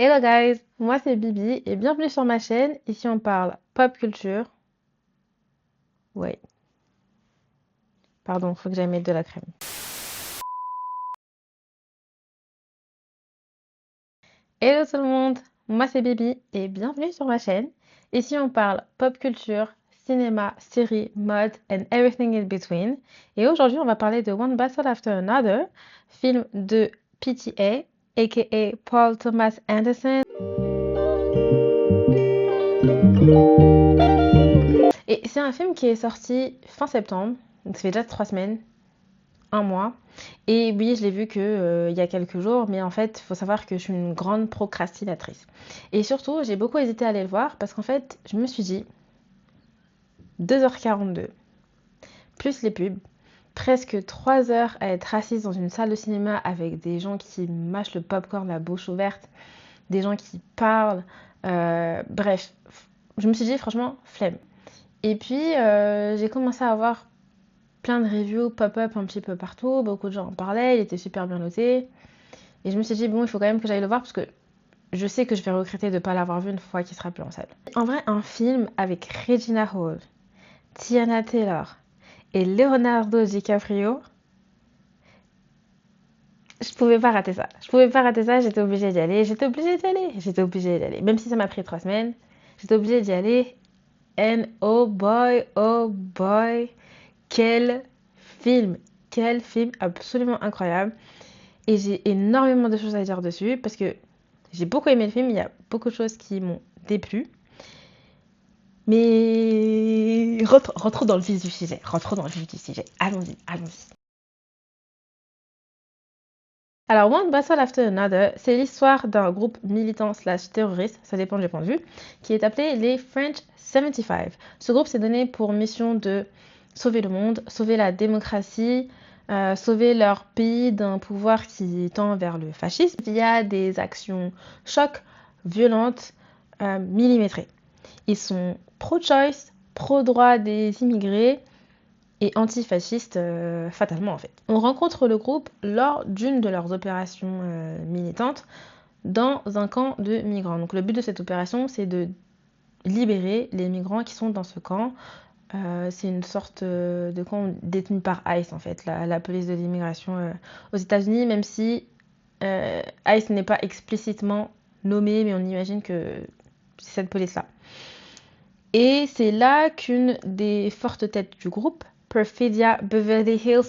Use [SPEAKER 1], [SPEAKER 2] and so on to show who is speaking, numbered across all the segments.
[SPEAKER 1] Hello guys, moi c'est Bibi et bienvenue sur ma chaîne. Ici on parle pop culture. Ouais, pardon, faut que j'aille mettre de la crème. Hello tout le monde, moi c'est Bibi et bienvenue sur ma chaîne. Ici on parle pop culture, cinéma, séries, mode and everything in between. Et aujourd'hui on va parler de One Battle After Another, film de PTA, aka Paul Thomas Anderson. Et c'est un film qui est sorti fin septembre, donc ça fait déjà 3 semaines. Un mois. Et oui, je l'ai vu que il y a quelques jours, mais en fait, il faut savoir que je suis une grande procrastinatrice. Et surtout, j'ai beaucoup hésité à aller le voir parce qu'en fait, je me suis dit 2h42, plus les pubs, presque 3 heures à être assise dans une salle de cinéma avec des gens qui mâchent le popcorn la bouche ouverte, des gens qui parlent, bref, je me suis dit franchement, flemme. Et puis, j'ai commencé à avoir plein de reviews pop-up un petit peu partout, beaucoup de gens en parlaient, il était super bien noté. Et je me suis dit, bon, il faut quand même que j'aille le voir parce que je sais que je vais regretter de ne pas l'avoir vu une fois qu'il sera plus en salle. En vrai, un film avec Regina Hall, Tiana Taylor et Leonardo DiCaprio, je pouvais pas rater ça. Je pouvais pas rater ça, j'étais obligée d'y aller, j'étais obligée d'y aller, j'étais obligée d'y aller. Même si ça m'a pris 3 semaines, j'étais obligée d'y aller. And oh boy, quel film! Quel film absolument incroyable. Et j'ai énormément de choses à dire dessus parce que j'ai beaucoup aimé le film, il y a beaucoup de choses qui m'ont déplu. Mais rentrons dans le vif du sujet. Rentrons dans le vif du sujet. Allons-y, allons-y. Alors, One Battle After Another, c'est l'histoire d'un groupe militant slash terroriste, ça dépend du point de vue, qui est appelé les French 75. Ce groupe s'est donné pour mission de sauver le monde, sauver la démocratie, sauver leur pays d'un pouvoir qui tend vers le fascisme via des actions chocs, violentes, millimétrées. Ils sont pro-choice, pro-droit des immigrés et antifascistes fatalement en fait. On rencontre le groupe lors d'une de leurs opérations militantes dans un camp de migrants. Donc le but de cette opération, c'est de libérer les migrants qui sont dans ce camp. C'est une sorte de camp détenu par ICE en fait, la police de l'immigration aux États-Unis, même si ICE n'est pas explicitement nommé, mais on imagine que c'est cette police-là. Et c'est là qu'une des fortes têtes du groupe, Perfidia Beverly Hills.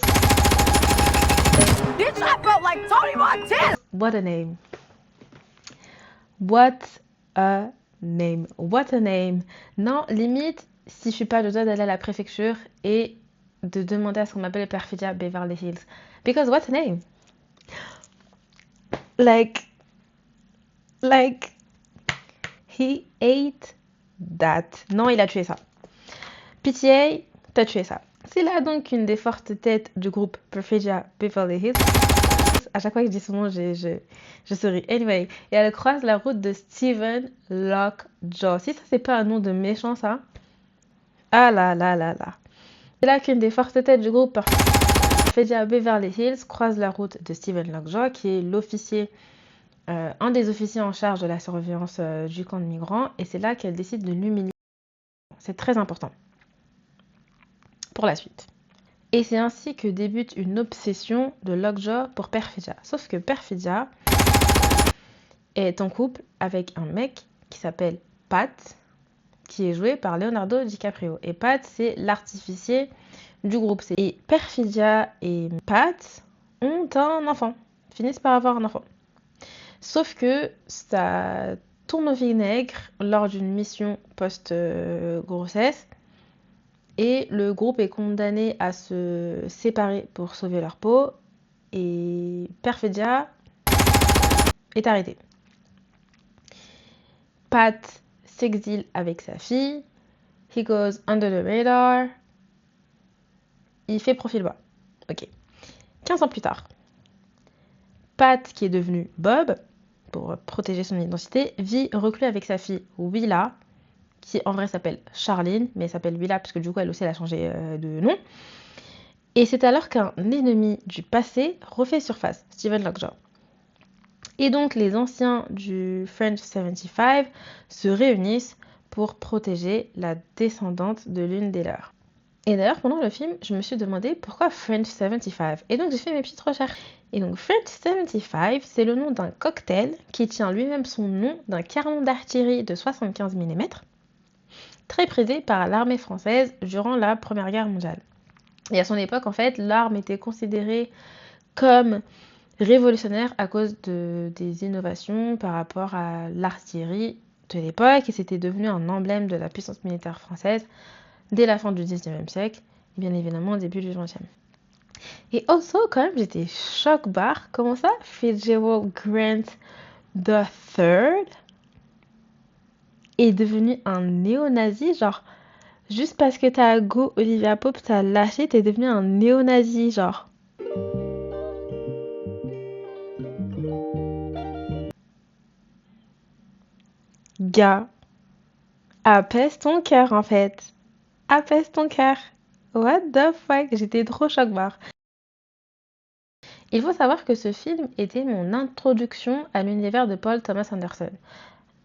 [SPEAKER 1] Bitch, I felt like Tony Montana! What a name. What a name. What a name. Non, limite, si je suis pas le doigt d'aller à la préfecture et de demander à ce qu'on m'appelle Perfidia Beverly Hills. Because what a name. Like, he ate that. Non, il a tué ça. PTA, t'as tué ça. C'est là donc une des fortes têtes du groupe Perfidia Beverly Hills. À chaque fois que je dis son nom, je souris. Anyway, et elle croise la route de Stephen Lockjaw. Si ça, c'est pas un nom de méchant, ça. Ah là là là là. C'est là qu'une des fortes têtes du groupe Perfidia Beverly Hills croise la route de Stephen Lockjaw, qui est l'officier, un des officiers en charge de la surveillance du camp de migrants. Et c'est là qu'elle décide de l'humilier. C'est très important pour la suite. Et c'est ainsi que débute une obsession de Lockjaw pour Perfidia. Sauf que Perfidia est en couple avec un mec qui s'appelle Pat, qui est joué par Leonardo DiCaprio. Et Pat, c'est l'artificier du groupe. Et Perfidia et Pat ont un enfant, finissent par avoir un enfant. Sauf que ça tourne au vinaigre lors d'une mission post-grossesse. Et le groupe est condamné à se séparer pour sauver leur peau. Et Perfidia est arrêté. Pat s'exile avec sa fille. He goes under the radar. Il fait profil bas. Ok. 15 ans plus tard, Pat, qui est devenu Bob, pour protéger son identité, vit reclus avec sa fille Willa, qui en vrai s'appelle Charlene, mais s'appelle Willa parce que du coup elle aussi elle a changé de nom. Et c'est alors qu'un ennemi du passé refait surface, Stephen Lockjaw. Et donc les anciens du French 75 se réunissent pour protéger la descendante de l'une des leurs. Et d'ailleurs, pendant le film, je me suis demandé pourquoi French 75. Et donc, j'ai fait mes petites recherches. Et donc, French 75, c'est le nom d'un cocktail qui tient lui-même son nom d'un canon d'artillerie de 75 mm, très prisé par l'armée française durant la Première Guerre mondiale. Et à son époque, en fait, l'arme était considérée comme révolutionnaire à cause des innovations par rapport à l'artillerie de l'époque. Et c'était devenu un emblème de la puissance militaire française dès la fin du 19e siècle, et bien évidemment au début du 20e. Et also, quand même, j'étais choc barre. Comment ça, Fitzgerald Grant III est devenu un néo-nazi? Genre, juste parce que t'as go Olivia Pope, t'as lâché, t'es devenu un néo-nazi, genre. Gars, apaise ton cœur en fait. Apaise ton cœur. What the fuck? J'étais trop choc barre. Il faut savoir que ce film était mon introduction à l'univers de Paul Thomas Anderson.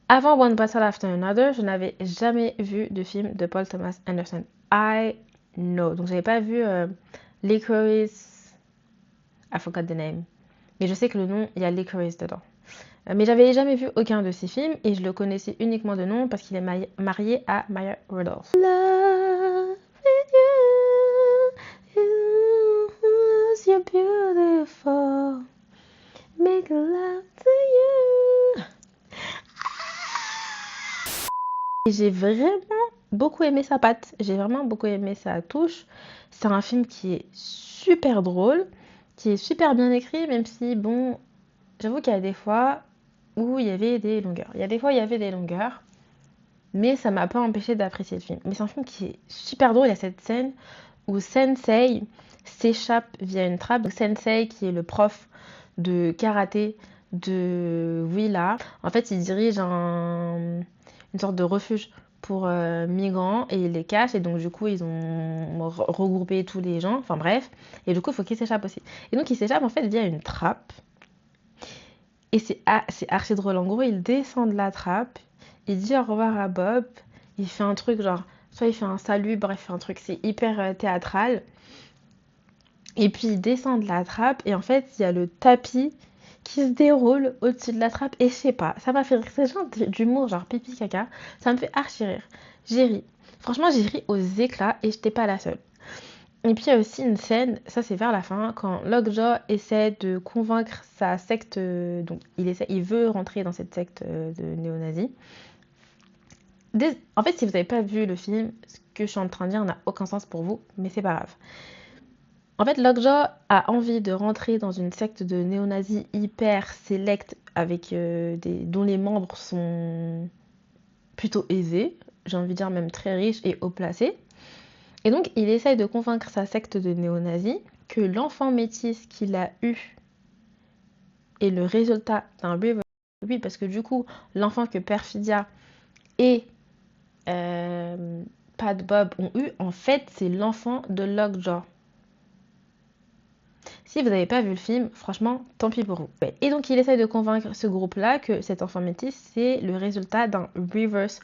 [SPEAKER 1] Avant One Battle After Another, je n'avais jamais vu de film de Paul Thomas Anderson. I know. Donc j'avais pas vu Licorice. I forgot the name. Mais je sais que le nom, il y a Licorice dedans. Mais j'avais jamais vu aucun de ces films et je le connaissais uniquement de nom parce qu'il est marié à Maya Rudolph. Love you, you're beautiful. Make love to you. Et j'ai vraiment beaucoup aimé sa patte, j'ai vraiment beaucoup aimé sa touche. C'est un film qui est super drôle, qui est super bien écrit, même si, bon, j'avoue qu'il y a des fois où il y avait des longueurs. Il y a des fois où il y avait des longueurs, mais ça m'a pas empêché d'apprécier le film. Mais c'est un film qui est super drôle. Il y a cette scène où Sensei s'échappe via une trappe. Donc Sensei, qui est le prof de karaté de Willa, en fait, il dirige une sorte de refuge pour migrants et ils les cachent et donc du coup ils ont regroupé tous les gens, enfin bref, et du coup il faut qu'ils s'échappent aussi. Et donc ils s'échappent en fait via une trappe et c'est archi drôle. En gros, il descend de la trappe, il dit au revoir à Bob, il fait un truc genre, soit il fait un salut, bref, un truc, c'est hyper théâtral. Et puis il descend de la trappe et en fait il y a le tapis qui se déroule au-dessus de la trappe et je sais pas, ça m'a fait rire. C'est genre d'humour, genre pipi caca, ça me fait archi rire. J'ai ri. Franchement, j'ai ri aux éclats et j'étais pas la seule. Et puis il y a aussi une scène, ça c'est vers la fin, quand Lockjaw essaie de convaincre sa secte, donc il veut rentrer dans cette secte de néo-nazis. En fait, si vous n'avez pas vu le film, ce que je suis en train de dire n'a aucun sens pour vous, mais c'est pas grave. En fait, Lockjaw a envie de rentrer dans une secte de néo-nazis hyper sélecte avec dont les membres sont plutôt aisés, j'ai envie de dire même très riches et haut placés. Et donc, il essaye de convaincre sa secte de néo-nazis que l'enfant métis qu'il a eu est le résultat d'un reverse. Oui, parce que du coup, l'enfant que Perfidia et Pat Bob ont eu, en fait, c'est l'enfant de Lockjaw. Si vous n'avez pas vu le film, franchement, tant pis pour vous. Et donc, il essaye de convaincre ce groupe-là que cet enfant métis, c'est le résultat d'un reverse.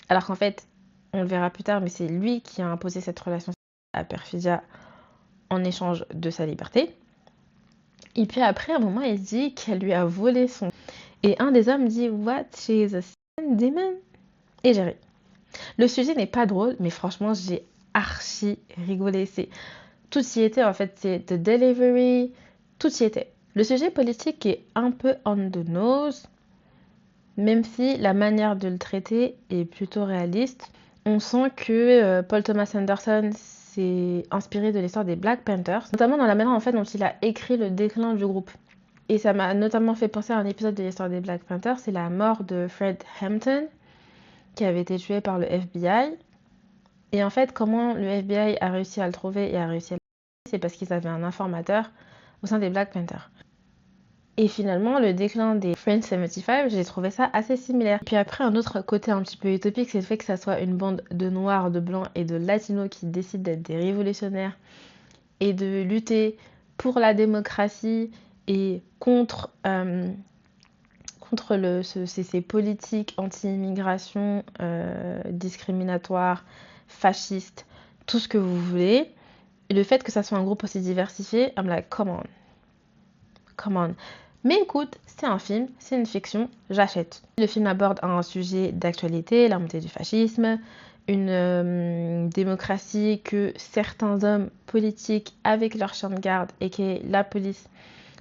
[SPEAKER 1] Alors qu'en fait, on le verra plus tard, mais c'est lui qui a imposé cette relation à Perfidia en échange de sa liberté. Et puis après, à un moment, il dit qu'elle lui a volé son... Et un des hommes dit « What? She's a demon ?» Et j'ai ri. Le sujet n'est pas drôle, mais franchement, j'ai archi rigolé. Tout y était, en fait. C'est The Delivery, tout y était. Le sujet politique est un peu on the nose, même si la manière de le traiter est plutôt réaliste. On sent que Paul Thomas Anderson s'est inspiré de l'histoire des Black Panthers, notamment dans la manière en fait dont il a écrit le déclin du groupe. Et ça m'a notamment fait penser à un épisode de l'histoire des Black Panthers, c'est la mort de Fred Hampton, qui avait été tué par le FBI. Et en fait, comment le FBI a réussi à le trouver et a réussi à le tuer, c'est parce qu'ils avaient un informateur au sein des Black Panthers. Et finalement, le déclin des French 75, j'ai trouvé ça assez similaire. Puis après, un autre côté un petit peu utopique, c'est le fait que ça soit une bande de noirs, de blancs et de latinos qui décident d'être des révolutionnaires et de lutter pour la démocratie et contre ces politiques anti-immigration, discriminatoires, fascistes, tout ce que vous voulez. Et le fait que ça soit un groupe aussi diversifié, I'm like, come on. Come on. Mais écoute, c'est un film, c'est une fiction, j'achète. Le film aborde un sujet d'actualité, la montée du fascisme, une démocratie que certains hommes politiques avec leur chien de garde et qui est la police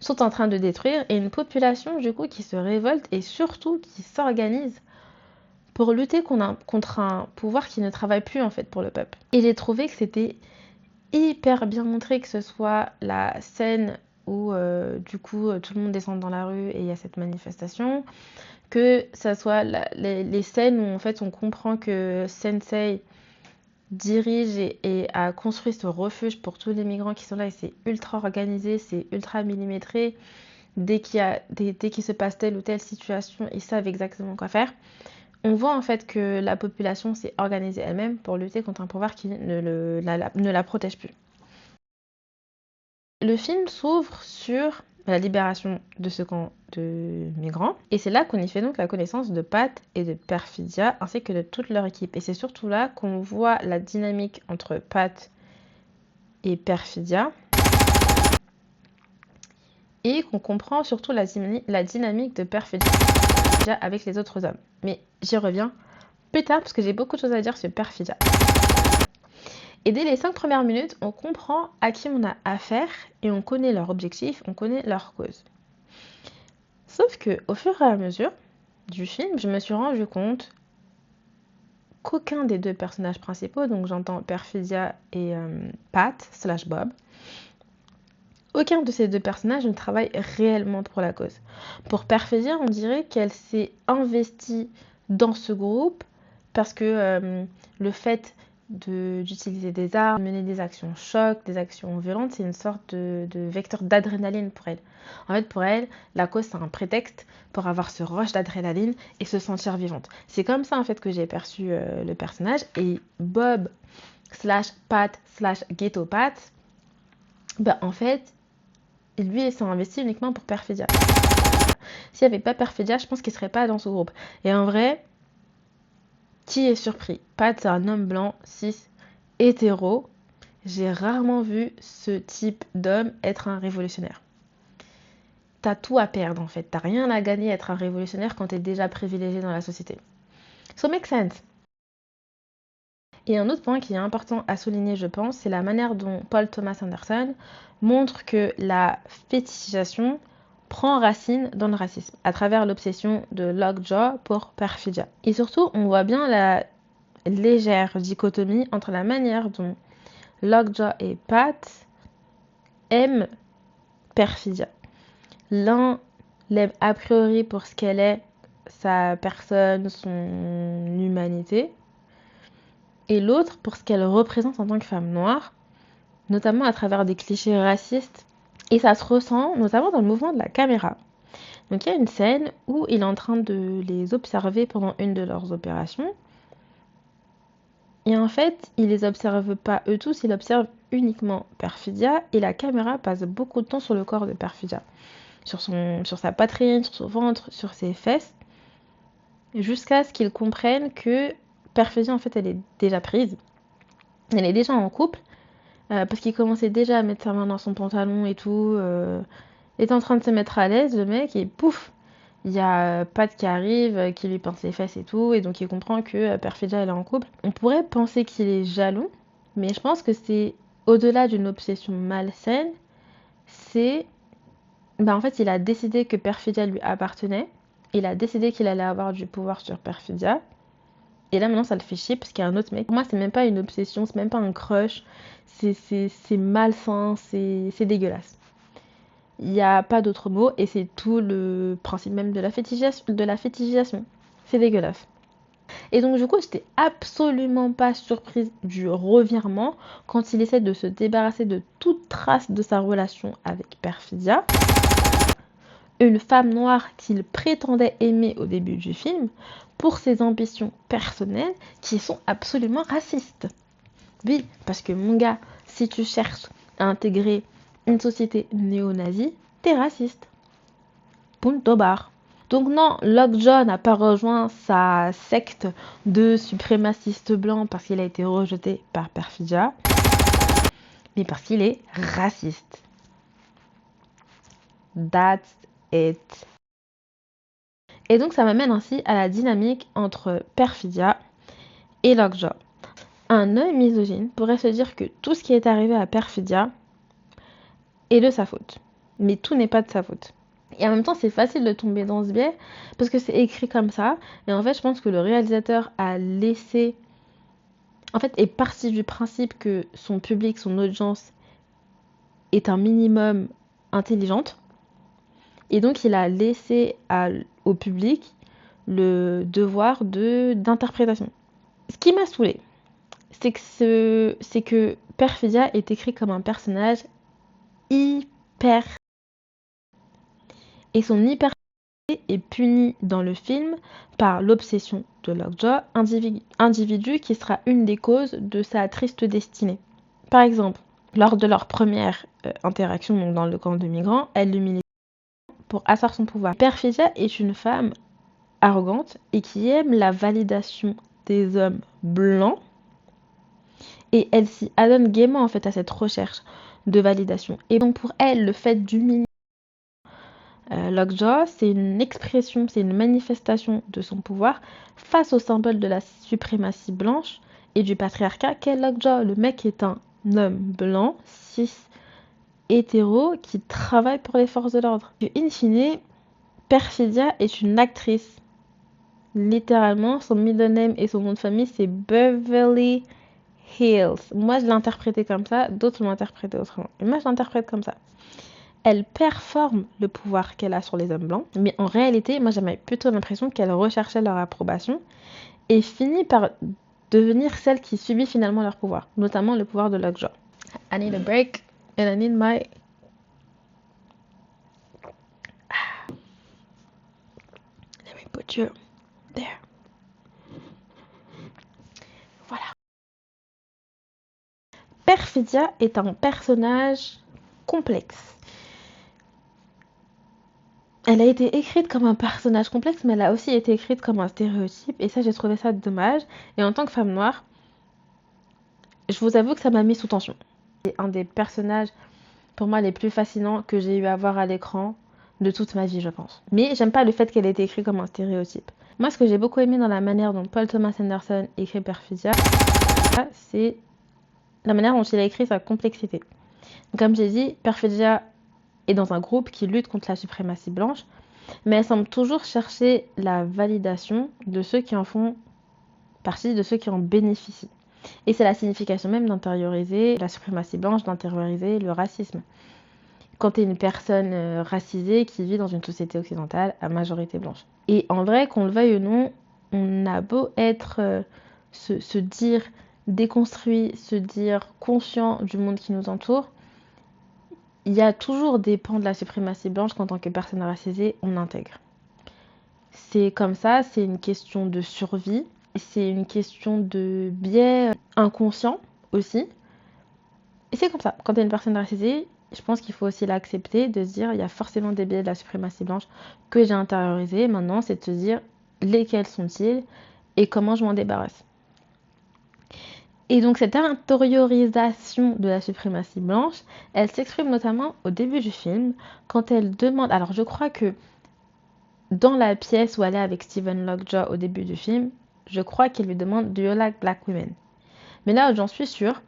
[SPEAKER 1] sont en train de détruire, et une population du coup qui se révolte et surtout qui s'organise pour lutter contre un pouvoir qui ne travaille plus en fait pour le peuple. Et j'ai trouvé que c'était hyper bien montré, que ce soit la scène où du coup tout le monde descend dans la rue et il y a cette manifestation, que ça soit les scènes où en fait on comprend que Sensei dirige et a construit ce refuge pour tous les migrants qui sont là, et c'est ultra organisé, c'est ultra millimétré. Dès qu'il se passe telle ou telle situation, ils savent exactement quoi faire. On voit en fait que la population s'est organisée elle-même pour lutter contre un pouvoir qui ne la protège plus. Le film s'ouvre sur la libération de ce camp de migrants, et c'est là qu'on y fait donc la connaissance de Pat et de Perfidia, ainsi que de toute leur équipe. Et c'est surtout là qu'on voit la dynamique entre Pat et Perfidia, et qu'on comprend surtout la dynamique de Perfidia avec les autres hommes. Mais j'y reviens plus tard parce que j'ai beaucoup de choses à dire sur Perfidia. Et dès les 5 premières minutes, on comprend à qui on a affaire et on connaît leur objectif, on connaît leur cause. Sauf que au fur et à mesure du film, je me suis rendu compte qu'aucun des deux personnages principaux, donc j'entends Perfidia et Pat / Bob, aucun de ces deux personnages ne travaille réellement pour la cause. Pour Perfidia, on dirait qu'elle s'est investie dans ce groupe parce que le fait d'utiliser des armes, mener des actions choc, des actions violentes, c'est une sorte de vecteur d'adrénaline pour elle. En fait, pour elle, la cause, c'est un prétexte pour avoir ce rush d'adrénaline et se sentir vivante. C'est comme ça, en fait, que j'ai perçu le personnage. Et Bob / Pat / Ghetto Pat, ben, en fait, lui, il s'est investi uniquement pour Perfidia. S'il n'y avait pas Perfidia, je pense qu'il ne serait pas dans ce groupe. Et en vrai, qui est surpris? Pat, c'est un homme blanc, cis, hétéro. J'ai rarement vu ce type d'homme être un révolutionnaire. T'as tout à perdre en fait. T'as rien à gagner à être un révolutionnaire quand t'es déjà privilégié dans la société. So make sense. Et un autre point qui est important à souligner, je pense, c'est la manière dont Paul Thomas Anderson montre que la fétichisation prend racine dans le racisme, à travers l'obsession de Lockjaw pour Perfidia. Et surtout, on voit bien la légère dichotomie entre la manière dont Lockjaw et Pat aiment Perfidia. L'un l'aime a priori pour ce qu'elle est, sa personne, son humanité, et l'autre pour ce qu'elle représente en tant que femme noire, notamment à travers des clichés racistes. Et ça se ressent notamment dans le mouvement de la caméra. Donc il y a une scène où il est en train de les observer pendant une de leurs opérations. Et en fait, il les observe pas eux tous, il observe uniquement Perfidia, et la caméra passe beaucoup de temps sur le corps de Perfidia. Sur sa poitrine, sur son ventre, sur ses fesses, jusqu'à ce qu'ils comprennent que Perfidia, en fait, elle est déjà prise. Elle est déjà en couple, parce qu'il commençait déjà à mettre sa main dans son pantalon et tout. Il est en train de se mettre à l'aise, le mec, et pouf, il y a Pat qui arrive, qui lui pince les fesses et tout, et donc il comprend que Perfidia, elle est en couple. On pourrait penser qu'il est jaloux, mais je pense que c'est au-delà d'une obsession malsaine, c'est... en fait, il a décidé que Perfidia lui appartenait, il a décidé qu'il allait avoir du pouvoir sur Perfidia, et là maintenant ça le fait chier parce qu'il y a un autre mec. Pour moi, c'est même pas une obsession, c'est même pas un crush, c'est malsain, c'est dégueulasse. Il n'y a pas d'autre mot, et c'est tout le principe même de la fétichisation. C'est dégueulasse. Et donc du coup, j'étais absolument pas surprise du revirement quand il essaie de se débarrasser de toute trace de sa relation avec Perfidia, une femme noire qu'il prétendait aimer au début du film, pour ses ambitions personnelles qui sont absolument racistes. Oui, parce que mon gars, si tu cherches à intégrer une société néo-nazie, t'es raciste. Punto bar. Donc non, Lockjaw n'a pas rejoint sa secte de suprémacistes blancs parce qu'il a été rejeté par Perfidia, mais parce qu'il est raciste. That's it. Et donc ça m'amène ainsi à la dynamique entre Perfidia et Lockjaw. Un œil misogyne pourrait se dire que tout ce qui est arrivé à Perfidia est de sa faute. Mais tout n'est pas de sa faute. Et en même temps, c'est facile de tomber dans ce biais parce que c'est écrit comme ça. Et en fait, je pense que le réalisateur a laissé... En fait, est parti du principe que son public, son audience est un minimum intelligente. Et donc, il a laissé au public le devoir d'interprétation. Ce qui m'a saoulée, c'est que Perfidia est écrit comme un personnage hyper... Et son hyper est puni dans le film par l'obsession de Lockjaw, individu qui sera une des causes de sa triste destinée. Par exemple, lors de leur première interaction donc dans le camp de migrants, elle l'humilie pour asseoir son pouvoir. Perfidia est une femme arrogante et qui aime la validation des hommes blancs et elle s'y adonne gaiement en fait à cette recherche de validation. Et donc pour elle, le fait d'humilier Lockjaw, c'est une expression, c'est une manifestation de son pouvoir face au symbole de la suprématie blanche et du patriarcat qu'est Lockjaw. Le mec est un homme blanc, cis, hétéro, qui travaille pour les forces de l'ordre. Et in fine, Perfidia est une actrice. Littéralement, son middle name et son nom de famille, c'est Beverly Hills. Moi, je l'ai interprété comme ça, d'autres l'ont interprété autrement. Et moi, je l'interprète comme ça. Elle performe le pouvoir qu'elle a sur les hommes blancs, mais en réalité, moi j'avais plutôt l'impression qu'elle recherchait leur approbation et finit par devenir celle qui subit finalement leur pouvoir, notamment le pouvoir de Lockjaw. I need a break and I need my... Let me put you there. Voilà. Perfidia est un personnage complexe. Elle a été écrite comme un personnage complexe, mais elle a aussi été écrite comme un stéréotype, et ça, j'ai trouvé ça dommage. Et en tant que femme noire, je vous avoue que ça m'a mis sous tension. C'est un des personnages, pour moi, les plus fascinants que j'ai eu à voir à l'écran de toute ma vie, je pense. Mais j'aime pas le fait qu'elle ait été écrite comme un stéréotype. Moi, ce que j'ai beaucoup aimé dans la manière dont Paul Thomas Anderson écrit Perfidia, c'est la manière dont il a écrit sa complexité. Comme j'ai dit, Perfidia est dans un groupe qui lutte contre la suprématie blanche, mais elle semble toujours chercher la validation de ceux qui en font partie, de ceux qui en bénéficient. Et c'est la signification même d'intérioriser la suprématie blanche, d'intérioriser le racisme. Quand tu es une personne racisée qui vit dans une société occidentale à majorité blanche. Et en vrai, qu'on le veuille ou non, on a beau être, se dire déconstruit, se dire conscient du monde qui nous entoure, il y a toujours des pans de la suprématie blanche qu'en tant que personne racisée, on intègre. C'est comme ça, c'est une question de survie, c'est une question de biais inconscient aussi. Et c'est comme ça, quand tu es une personne racisée, je pense qu'il faut aussi l'accepter, de se dire il y a forcément des biais de la suprématie blanche que j'ai intériorisés. Maintenant, c'est de se dire lesquels sont-ils et comment je m'en débarrasse. Et donc cette intériorisation de la suprématie blanche, elle s'exprime notamment au début du film, quand elle demande... Alors je crois que dans la pièce où elle est avec Stephen Lockjaw au début du film, je crois qu'elle lui demande « Do you like black women ?» Mais là où j'en suis sûre,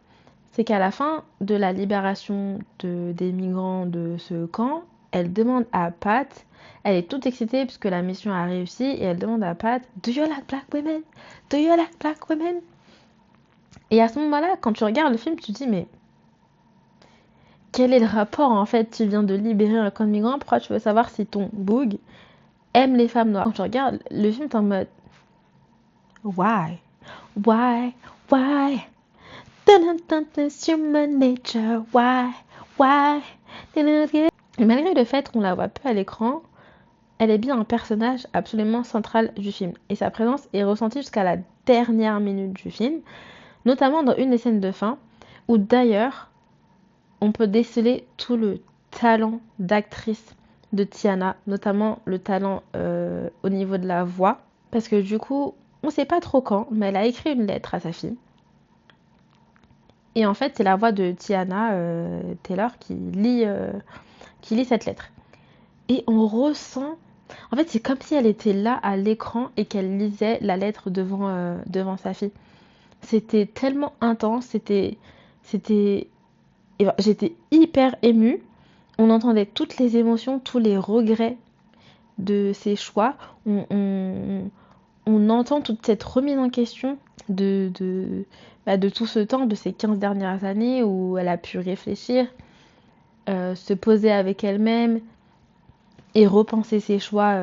[SPEAKER 1] c'est qu'à la fin de la libération des migrants de ce camp, elle demande à Pat, elle est toute excitée puisque la mission a réussi, et elle demande à Pat « Do you like black women? Do you like black women ?» Et à ce moment-là, quand tu regardes le film, tu te dis, mais quel est le rapport en fait? Tu viens de libérer un camp de migrants, pourquoi tu veux savoir si ton boug aime les femmes noires? Quand tu regardes le film, t'es en mode, why? Why? Why? It's human nature, why? Why? Et malgré le fait qu'on la voit peu à l'écran, elle est bien un personnage absolument central du film. Et sa présence est ressentie jusqu'à la dernière minute du film. Notamment dans une des scènes de fin, où d'ailleurs, on peut déceler tout le talent d'actrice de Tiana, notamment le talent au niveau de la voix. Parce que du coup, on sait pas trop quand, mais elle a écrit une lettre à sa fille. Et en fait, c'est la voix de Tiana Taylor qui lit cette lettre. Et on ressent... En fait, c'est comme si elle était là à l'écran et qu'elle lisait la lettre devant sa fille. C'était tellement intense, c'était... J'étais hyper émue. On entendait toutes les émotions, tous les regrets de ses choix. On entend toute cette remise en question de tout ce temps, de ces 15 dernières années où elle a pu réfléchir, se poser avec elle-même et repenser ses choix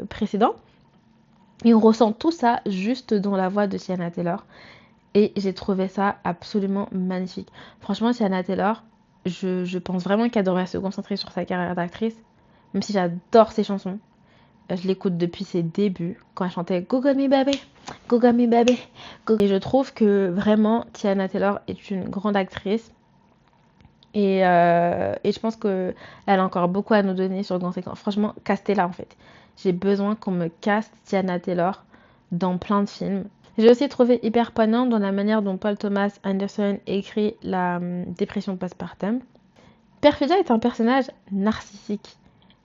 [SPEAKER 1] précédents. Et on ressent tout ça juste dans la voix de Tiana Taylor. Et j'ai trouvé ça absolument magnifique. Franchement, Tiana Taylor, je pense vraiment qu'elle devrait se concentrer sur sa carrière d'actrice. Même si j'adore ses chansons. Je l'écoute depuis ses débuts, quand elle chantait Go Got Me Baby, Go Got Me Baby. Et je trouve que vraiment, Tiana Taylor est une grande actrice. Et je pense qu'elle a encore beaucoup à nous donner sur grand écran. Franchement, castez-la en fait. J'ai besoin qu'on me caste Tiana Taylor dans plein de films. J'ai aussi trouvé hyper poignant dans la manière dont Paul Thomas Anderson écrit la dépression postpartum. Perfidia est un personnage narcissique.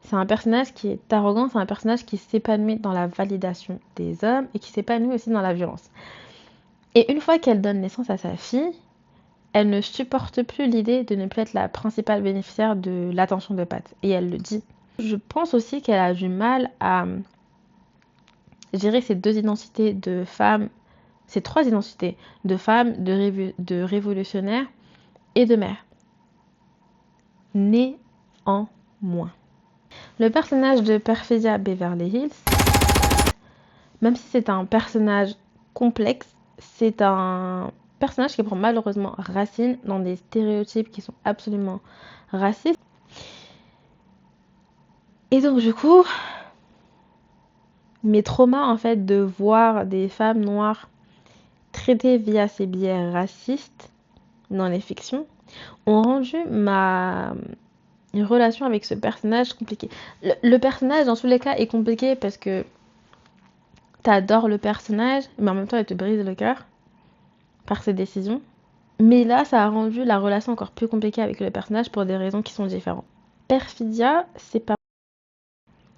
[SPEAKER 1] C'est un personnage qui est arrogant, c'est un personnage qui s'épanouit dans la validation des hommes et qui s'épanouit aussi dans la violence. Et une fois qu'elle donne naissance à sa fille, elle ne supporte plus l'idée de ne plus être la principale bénéficiaire de l'attention de Pat. Et elle le dit. Je pense aussi qu'elle a du mal à gérer ces deux identités de femme, ces trois identités de femme, de révolutionnaire et de mère. Néanmoins. Le personnage de Perfidia Beverly Hills, même si c'est un personnage complexe, c'est un personnage qui prend malheureusement racine dans des stéréotypes qui sont absolument racistes. Et donc du coup, mes traumas en fait de voir des femmes noires traitées via ces biais racistes dans les fictions ont rendu ma relation avec ce personnage compliquée. Le personnage dans tous les cas est compliqué parce que t'adores le personnage, mais en même temps, elle te brise le cœur par ses décisions. Mais là, ça a rendu la relation encore plus compliquée avec le personnage pour des raisons qui sont différentes. Perfidia, c'est pas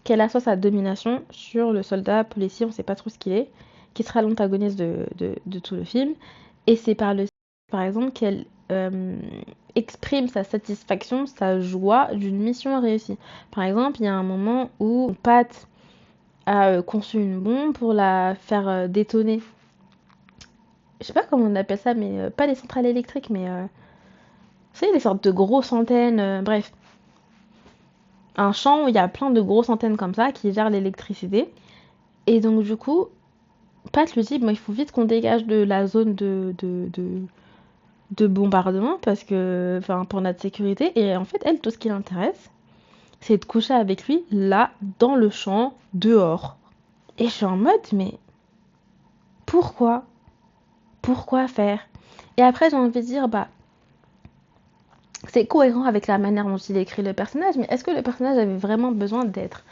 [SPEAKER 1] qu'elle assoit sa domination sur le soldat policier, on sait pas trop ce qu'il est, qui sera l'antagoniste de tout le film. Et c'est par exemple, qu'elle exprime sa satisfaction, sa joie d'une mission réussie. Par exemple, il y a un moment où Pat a conçu une bombe pour la faire détonner. Je sais pas comment on appelle ça, mais pas les centrales électriques, mais c'est des sortes de grosses antennes, bref. Un champ où il y a plein de grosses antennes comme ça qui gèrent l'électricité. Et donc du coup, Pat lui dit, bon, il faut vite qu'on dégage de la zone de bombardement parce que, enfin, pour notre sécurité. Et en fait, elle, tout ce qui l'intéresse, c'est de coucher avec lui là, dans le champ, dehors. Et je suis en mode, mais pourquoi? Pourquoi faire? Et après, j'ai envie de dire, bah, c'est cohérent avec la manière dont il écrit le personnage, mais est-ce que le personnage avait vraiment besoin d'être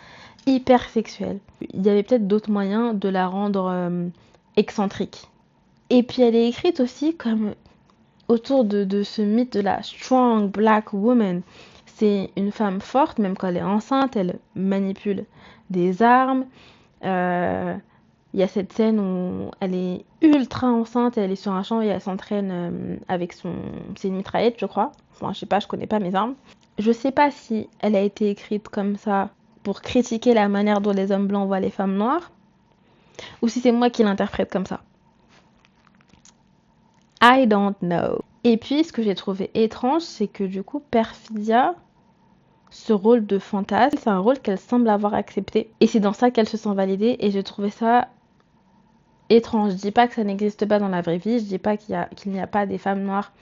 [SPEAKER 1] hyper sexuel? Il y avait peut-être d'autres moyens de la rendre excentrique. Et puis elle est écrite aussi comme autour de ce mythe de la strong black woman. C'est une femme forte, même quand elle est enceinte, elle manipule des armes. Il y a cette scène où elle est ultra enceinte, elle est sur un champ et elle s'entraîne avec c'est une mitraillette, je crois. Enfin, je sais pas, je connais pas mes armes. Je sais pas si elle a été écrite comme ça pour critiquer la manière dont les hommes blancs voient les femmes noires, ou si c'est moi qui l'interprète comme ça. I don't know. Et puis, ce que j'ai trouvé étrange, c'est que du coup, Perfidia, ce rôle de fantasme, c'est un rôle qu'elle semble avoir accepté. Et c'est dans ça qu'elle se sent validée. Et j'ai trouvé ça étrange. Je dis pas que ça n'existe pas dans la vraie vie. Je dis pas qu'il n'y a pas des femmes noires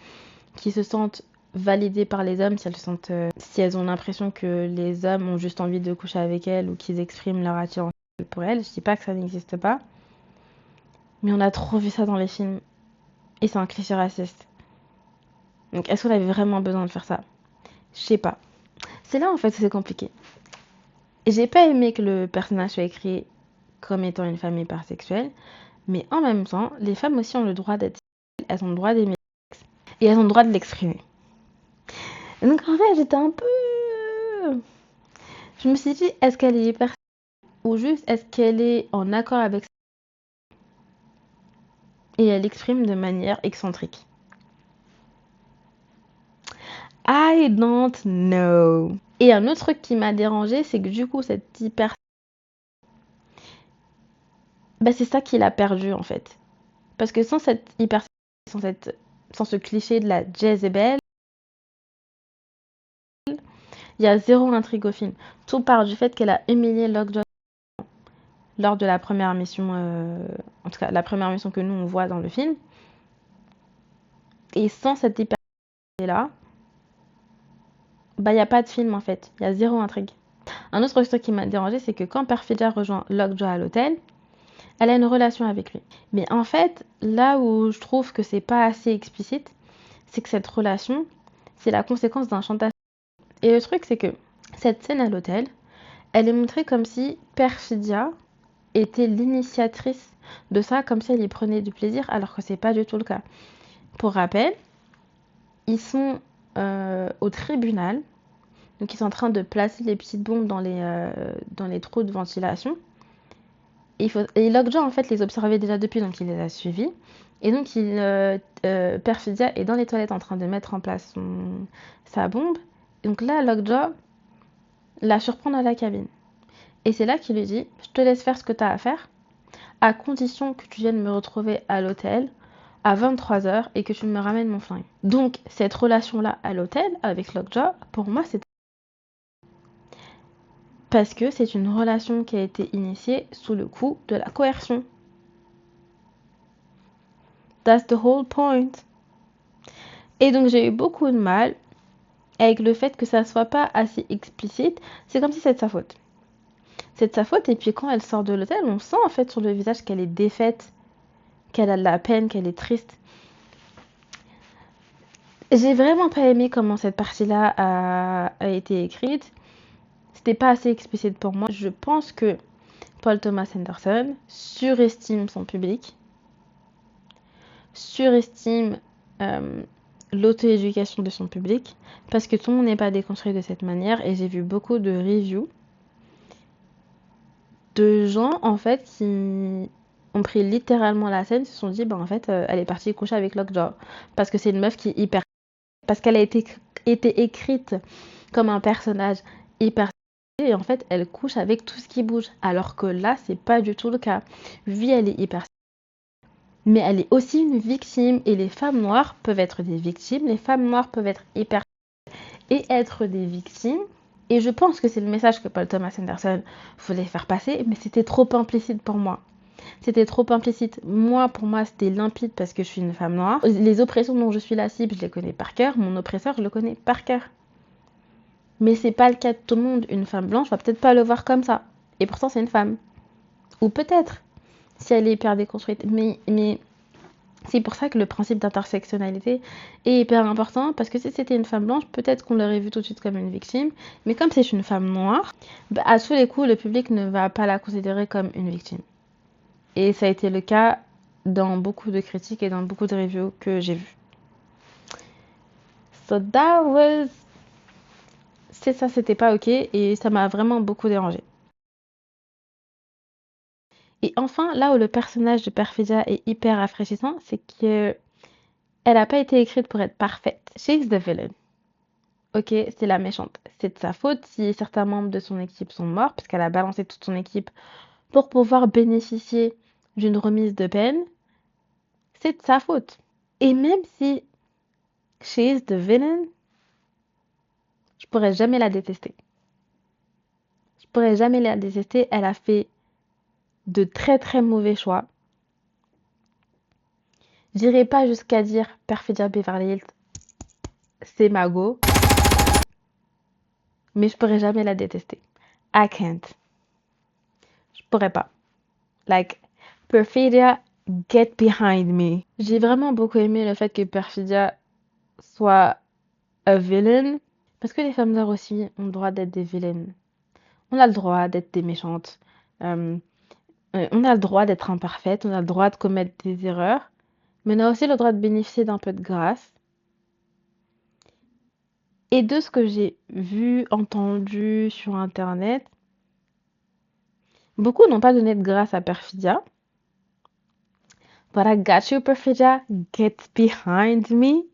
[SPEAKER 1] qui se sentent validées par les hommes si elles ont l'impression que les hommes ont juste envie de coucher avec elles ou qu'ils expriment leur attirance pour elles. Je dis pas que ça n'existe pas. Mais on a trop vu ça dans les films. Et c'est un cliché raciste. Donc est-ce qu'on avait vraiment besoin de faire ça? Je sais pas. C'est là en fait que c'est compliqué. Et j'ai pas aimé que le personnage soit écrit comme étant une femme hypersexuelle, mais en même temps, les femmes aussi ont le droit d'être sexuelles, elles ont le droit d'aimer et elles ont le droit de l'exprimer. Et donc en fait, j'étais un peu... Je me suis dit, est-ce qu'elle est hypersexuelle ou juste est-ce qu'elle est en accord avec ça et elle l'exprime de manière excentrique. I don't know. Et un autre truc qui m'a dérangé, c'est que du coup, cette hyper... Bah, c'est ça qu'il a perdu en fait. Parce que sans cette hyper... sans ce cliché de la Jezebel, il y a zéro intrigue au film. Tout part du fait qu'elle a humilié Lockjaw lors de la première mission, en tout cas la première mission que nous on voit dans le film. Et sans cette hyper là, bah il n'y a pas de film en fait. Il y a zéro intrigue. Un autre truc qui m'a dérangé, c'est que quand Perfidia rejoint Lockjaw à l'hôtel, elle a une relation avec lui. Mais en fait, là où je trouve que c'est pas assez explicite, c'est que cette relation, c'est la conséquence d'un chantage. Et le truc, c'est que cette scène à l'hôtel, elle est montrée comme si Perfidia était l'initiatrice de ça, comme si elle y prenait du plaisir, alors que c'est pas du tout le cas. Pour rappel, ils sont au tribunal, donc ils sont en train de placer les petites bombes dans les trous de ventilation. Et Lockjaw en fait les observait déjà depuis, donc il les a suivis. Et donc Perfidia est dans les toilettes en train de mettre en place sa bombe. Et donc là, Lockjaw la surprend dans la cabine. Et c'est là qu'il lui dit, je te laisse faire ce que tu as à faire, à condition que tu viennes me retrouver à l'hôtel à 23h et que tu me ramènes mon flingue. Donc cette relation-là à l'hôtel avec Lockjaw, pour moi, c'est parce que c'est une relation qui a été initiée sous le coup de la coercion. That's the whole point. Et donc j'ai eu beaucoup de mal avec le fait que ça soit pas assez explicite. C'est comme si c'est de sa faute. C'est de sa faute, et puis quand elle sort de l'hôtel, on sent en fait sur le visage qu'elle est défaite, qu'elle a de la peine, qu'elle est triste. J'ai vraiment pas aimé comment cette partie-là a été écrite. C'était pas assez explicite pour moi. Je pense que Paul Thomas Anderson surestime son public, surestime l'auto-éducation de son public, parce que tout le monde n'est pas déconstruit de cette manière. Et j'ai vu beaucoup de reviews de gens en fait qui ont pris littéralement la scène, se sont dit en fait elle est partie coucher avec Lockjaw parce que c'est une meuf qui est hyper, parce qu'elle a été écrite comme un personnage hyper, et en fait elle couche avec tout ce qui bouge, alors que là c'est pas du tout le cas. Oui, elle est hyper, mais elle est aussi une victime, et les femmes noires peuvent être des victimes, les femmes noires peuvent être hyper et être des victimes. Et je pense que c'est le message que Paul Thomas Anderson voulait faire passer, mais c'était trop implicite pour moi. C'était trop implicite. Moi, pour moi, c'était limpide parce que je suis une femme noire. Les oppressions dont je suis la cible, je les connais par cœur. Mon oppresseur, je le connais par cœur. Mais c'est pas le cas de tout le monde. Une femme blanche va peut-être pas le voir comme ça. Et pourtant, c'est une femme. Ou peut-être, si elle est hyper déconstruite. Mais c'est pour ça que le principe d'intersectionnalité est hyper important, parce que si c'était une femme blanche, peut-être qu'on l'aurait vue tout de suite comme une victime, mais comme c'est une femme noire, à tous les coups, le public ne va pas la considérer comme une victime. Et ça a été le cas dans beaucoup de critiques et dans beaucoup de reviews que j'ai vues. So that was... C'est ça, c'était pas ok, et ça m'a vraiment beaucoup dérangé. Et enfin, là où le personnage de Perfidia est hyper rafraîchissant, c'est que elle n'a pas été écrite pour être parfaite. She's the villain. Ok, c'est la méchante. C'est de sa faute si certains membres de son équipe sont morts, parce qu'elle a balancé toute son équipe pour pouvoir bénéficier d'une remise de peine. C'est de sa faute. Et même si she is the villain, je pourrais jamais la détester. Je pourrais jamais la détester. Elle a fait de très très mauvais choix. J'irai pas jusqu'à dire Perfidia Beverly Hills, c'est ma go, mais je pourrais jamais la détester. I can't. Je pourrais pas. Like, Perfidia, get behind me. J'ai vraiment beaucoup aimé le fait que Perfidia soit a villain, Parce que les femmes noires aussi ont le droit d'être des vilaines. On a le droit d'être des méchantes. Euh, on a le droit d'être imparfaite. On a le droit de commettre des erreurs. Mais on a aussi le droit de bénéficier d'un peu de grâce. Et de ce que j'ai vu, entendu sur Internet, beaucoup n'ont pas donné de grâce à Perfidia. But I got you, Perfidia. Get behind me.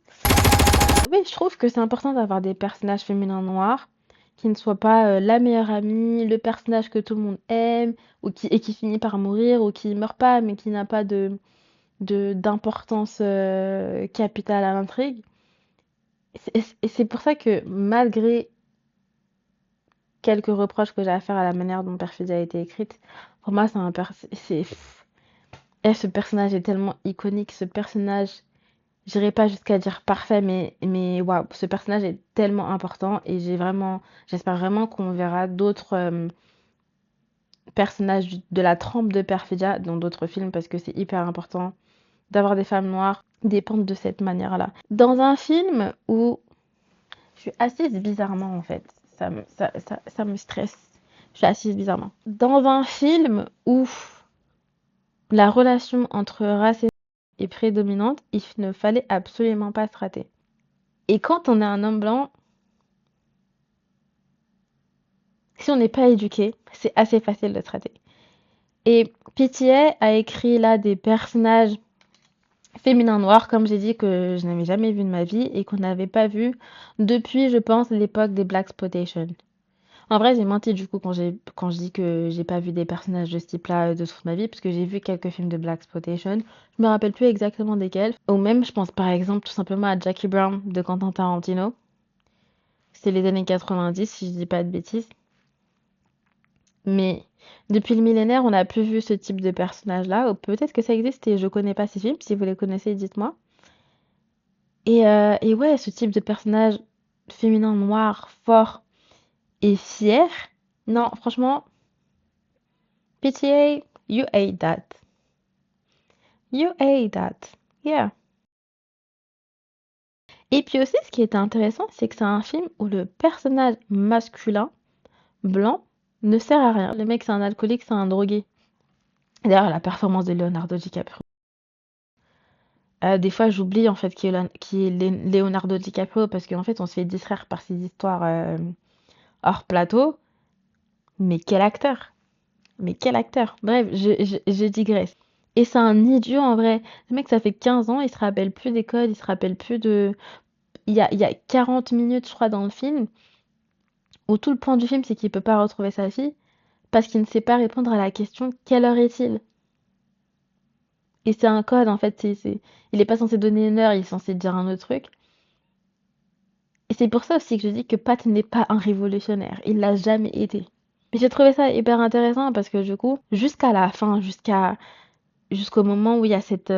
[SPEAKER 1] Oui, je trouve que c'est important d'avoir des personnages féminins noirs qui ne soient pas la meilleure amie, le personnage que tout le monde aime, et qui finit par mourir, ou qui meurt pas, mais qui n'a pas d'importance capitale à l'intrigue. Et c'est pour ça que malgré quelques reproches que j'ai à faire à la manière dont Perfidia a été écrite, pour moi, ce personnage est tellement iconique, ce personnage. J'irai pas jusqu'à dire parfait, mais waouh, ce personnage est tellement important et j'espère vraiment qu'on verra d'autres personnages de la trempe de Perfidia dans d'autres films parce que c'est hyper important d'avoir des femmes noires dépendre de cette manière-là. Dans un film où je suis assise bizarrement en fait, ça me stresse. Je suis assise bizarrement. Dans un film où la relation entre race et prédominante, il ne fallait absolument pas se rater. Et quand on est un homme blanc, si on n'est pas éduqué, c'est assez facile de se rater. Et PTA a écrit là des personnages féminins noirs, comme j'ai dit, que je n'avais jamais vu de ma vie et qu'on n'avait pas vu depuis, je pense, l'époque des Blaxploitation. En vrai, j'ai menti du coup quand je dis que j'ai pas vu des personnages de ce type-là de toute ma vie, parce que j'ai vu quelques films de Blaxploitation. Je me rappelle plus exactement desquels. Ou même, je pense par exemple tout simplement à Jackie Brown de Quentin Tarantino. C'est les années 90, si je dis pas de bêtises. Mais depuis le millénaire, on n'a plus vu ce type de personnage-là. Ou peut-être que ça existe et je connais pas ces films. Si vous les connaissez, dites-moi. Et ouais, ce type de personnage féminin noir, fort et fier. Non, franchement, PTA, you ate that. You ate that. Yeah. Et puis aussi, ce qui était intéressant, c'est que c'est un film où le personnage masculin, blanc, ne sert à rien. Le mec, c'est un alcoolique, c'est un drogué. D'ailleurs, la performance de Leonardo DiCaprio. Des fois, j'oublie en fait qui est Leonardo DiCaprio parce qu'en fait, on se fait distraire par ces histoires hors plateau. Mais quel acteur! Mais quel acteur! Bref, je digresse. Et c'est un idiot en vrai. Le mec, ça fait 15 ans, il se rappelle plus d'école, il se rappelle plus de. Il y a 40 minutes, je crois, dans le film, où tout le point du film, c'est qu'il peut pas retrouver sa fille parce qu'il ne sait pas répondre à la question quelle heure est-il? Et c'est un code en fait, il est pas censé donner une heure, il est censé dire un autre truc. Et c'est pour ça aussi que je dis que Pat n'est pas un révolutionnaire. Il l'a jamais été. Mais j'ai trouvé ça hyper intéressant parce que du coup, jusqu'à la fin, jusqu'au moment où il y a cette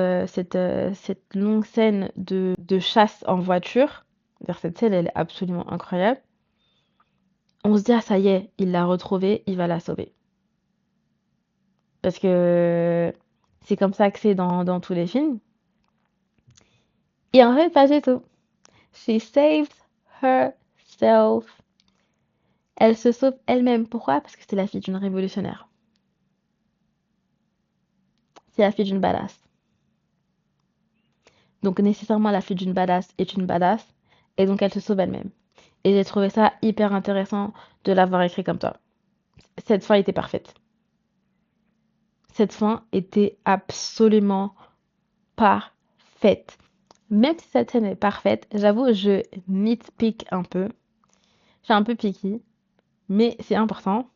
[SPEAKER 1] longue scène de chasse en voiture, d'ailleurs cette scène elle est absolument incroyable, on se dit ah ça y est, il l'a retrouvée, il va la sauver. Parce que c'est comme ça que c'est dans tous les films. Et en fait, pas du tout. She saved herself. Elle se sauve elle-même. Pourquoi? Parce que c'est la fille d'une révolutionnaire. C'est la fille d'une badass. Donc nécessairement la fille d'une badass est une badass. Et donc elle se sauve elle-même. Et j'ai trouvé ça hyper intéressant de l'avoir écrit comme ça. Cette fin était parfaite. Cette fin était absolument parfaite. Même si cette scène est parfaite, j'avoue, je nitpick un peu. Je suis un peu picky, mais c'est important.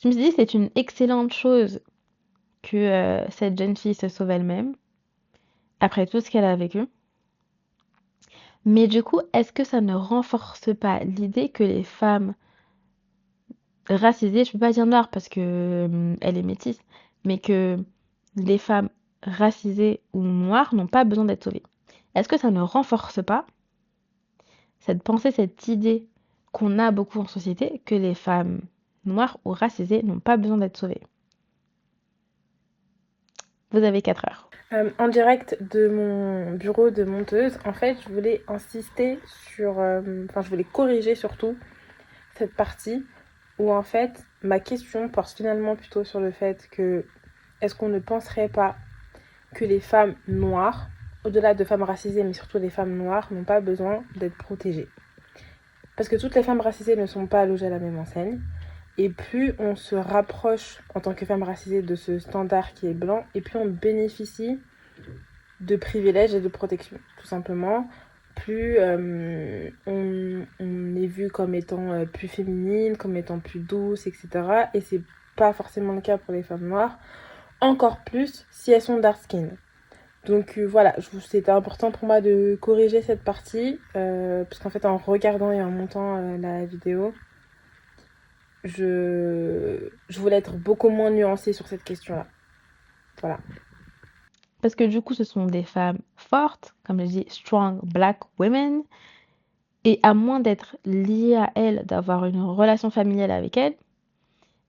[SPEAKER 1] Je me suis dit, c'est une excellente chose que cette jeune fille se sauve elle-même, après tout ce qu'elle a vécu. Mais du coup, est-ce que ça ne renforce pas l'idée que les femmes racisées, je peux pas dire noires parce que elle est métisse, mais que les femmes racisées ou noires n'ont pas besoin d'être sauvées? Est-ce que ça ne renforce pas cette pensée, cette idée qu'on a beaucoup en société que les femmes noires ou racisées n'ont pas besoin d'être sauvées? Vous avez 4 heures.
[SPEAKER 2] En direct de mon bureau de monteuse, en fait, je voulais insister sur... Enfin, je voulais corriger surtout cette partie où, en fait, ma question porte finalement plutôt sur le fait que est-ce qu'on ne penserait pas que les femmes noires, au-delà de femmes racisées, mais surtout les femmes noires, n'ont pas besoin d'être protégées. Parce que toutes les femmes racisées ne sont pas logées à la même enseigne. Et plus on se rapproche en tant que femme racisée de ce standard qui est blanc, et plus on bénéficie de privilèges et de protection, tout simplement. Plus on est vu comme étant plus féminine, comme étant plus douce, etc. Et c'est pas forcément le cas pour les femmes noires. Encore plus si elles sont dark skin. Donc voilà, c'était important pour moi de corriger cette partie, parce qu'en fait en regardant et en montant la vidéo, je voulais être beaucoup moins nuancée sur cette question-là. Voilà.
[SPEAKER 1] Parce que du coup, ce sont des femmes fortes, comme je dis, strong black women. Et à moins d'être lié à elles, d'avoir une relation familiale avec elles,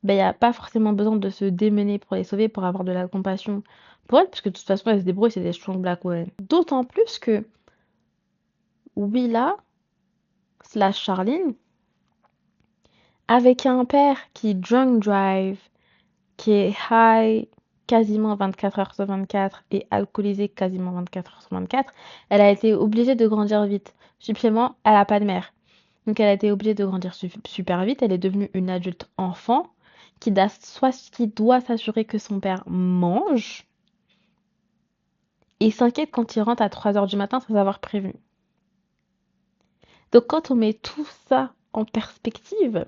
[SPEAKER 1] ben, il n'y a pas forcément besoin de se démener pour les sauver, pour avoir de la compassion pour elles, parce que de toute façon, elles se débrouillent, c'est des strong black women. D'autant plus que Willa slash Charlene, avec un père qui drunk drive, qui est high quasiment 24 heures sur 24 et alcoolisée quasiment 24 heures sur 24, elle a été obligée de grandir vite. Supplément, elle n'a pas de mère. Donc elle a été obligée de grandir super vite. Elle est devenue une adulte enfant qui doit s'assurer que son père mange et s'inquiète quand il rentre à 3 heures du matin sans avoir prévu. Donc quand on met tout ça en perspective,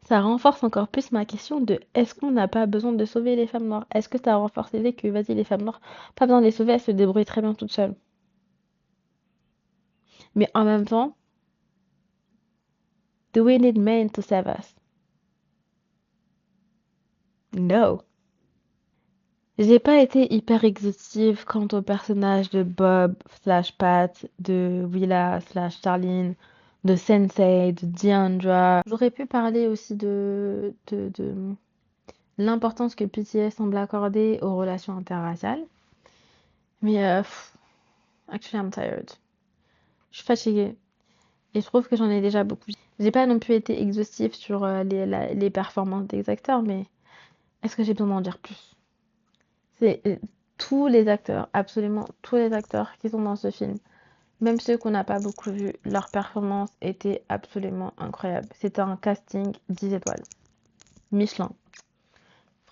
[SPEAKER 1] ça renforce encore plus ma question de est-ce qu'on n'a pas besoin de sauver les femmes noires? Est-ce que ça renforce l'idée que vas-y les femmes noires, pas besoin de les sauver, elles se débrouillent très bien toutes seules. Mais en même temps, do we need men to save us? No. J'ai pas été hyper exhaustive quant au personnage de Bob slash Pat, de Willa slash Charlene, de Sensei, de Deandra. J'aurais pu parler aussi de l'importance que PTA semble accorder aux relations interraciales. Mais actually I'm tired. Je suis fatiguée. Et je trouve que j'en ai déjà beaucoup. J'ai pas non plus été exhaustive sur les performances des acteurs, mais est-ce que j'ai besoin d'en dire plus? C'est tous les acteurs, absolument tous les acteurs qui sont dans ce film, même ceux qu'on n'a pas beaucoup vus, leur performance était absolument incroyable. C'était un casting 10 étoiles. Michelin.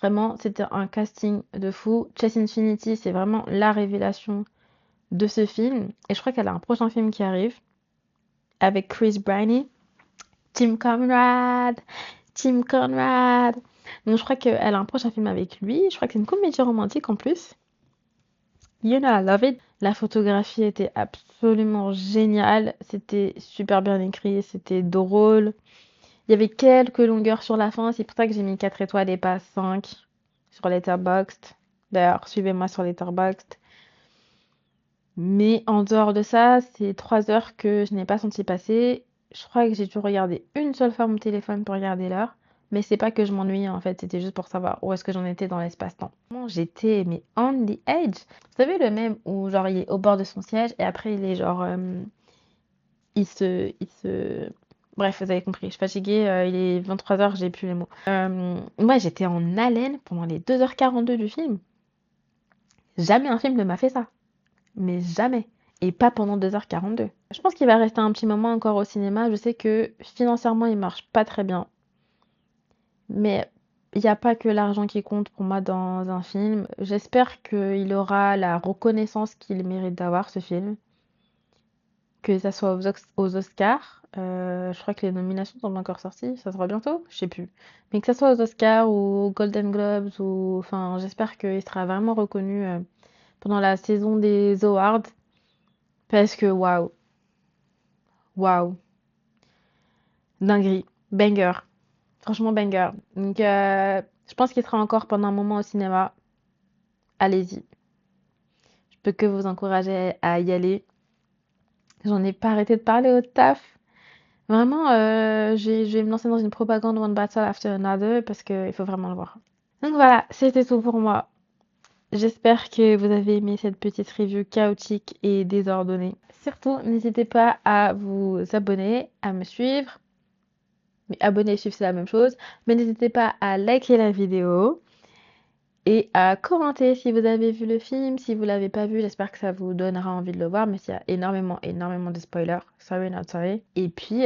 [SPEAKER 1] Vraiment, c'était un casting de fou. Chase Infinity, c'est vraiment la révélation de ce film. Et je crois qu'elle a un prochain film qui arrive avec Chris Briny. Tim Conrad. Tim Conrad. Donc je crois qu'elle a un prochain film avec lui. Je crois que c'est une comédie romantique en plus. You know, I love it. La photographie était absolument géniale. C'était super bien écrit. C'était drôle. Il y avait quelques longueurs sur la fin. C'est pour ça que j'ai mis 4 étoiles et pas 5 sur Letterboxd. D'ailleurs, suivez-moi sur Letterboxd. Mais en dehors de ça, c'est 3 heures que je n'ai pas senti passer. Je crois que j'ai dû regarder une seule fois mon téléphone pour regarder l'heure. Mais c'est pas que je m'ennuyais en fait, c'était juste pour savoir où est-ce que j'en étais dans l'espace-temps. J'étais mais on the edge. Vous savez le même où genre il est au bord de son siège et après il est genre il se bref, vous avez compris, je suis fatiguée, il est 23 heures, j'ai plus les mots. Moi, j'étais en haleine pendant les 2h42 du film. Jamais un film ne m'a fait ça. Mais jamais. Et pas pendant 2h42. Je pense qu'il va rester un petit moment encore au cinéma. Je sais que financièrement, il marche pas très bien. Mais il n'y a pas que l'argent qui compte pour moi dans un film. J'espère qu'il aura la reconnaissance qu'il mérite d'avoir, ce film. Que ça soit aux Oscars. Je crois que les nominations sont pas encore sorties. Ça sera bientôt? Je sais plus. Mais que ça soit aux Oscars ou aux Golden Globes ou... Enfin, j'espère qu'il sera vraiment reconnu pendant la saison des awards. Parce que waouh, waouh, dinguerie, banger, franchement banger. Donc je pense qu'il sera encore pendant un moment au cinéma. Allez-y. Je peux que vous encourager à y aller. J'en ai pas arrêté de parler au taf. Vraiment, je vais me lancer dans une propagande One Battle After Another parce qu'il faut vraiment le voir. Donc voilà, c'était tout pour moi. J'espère que vous avez aimé cette petite review chaotique et désordonnée. Surtout, n'hésitez pas à vous abonner, à me suivre. Mais abonner et suivre, c'est la même chose. Mais n'hésitez pas à liker la vidéo et à commenter si vous avez vu le film. Si vous l'avez pas vu, j'espère que ça vous donnera envie de le voir. Mais il y a énormément de spoilers. Sorry, not sorry. Et puis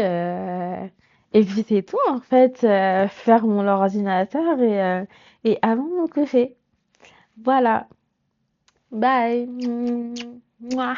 [SPEAKER 1] c'est tout en fait. Faire mon ordinateur et avant de me coucher. Voilà. Bye. Mouah.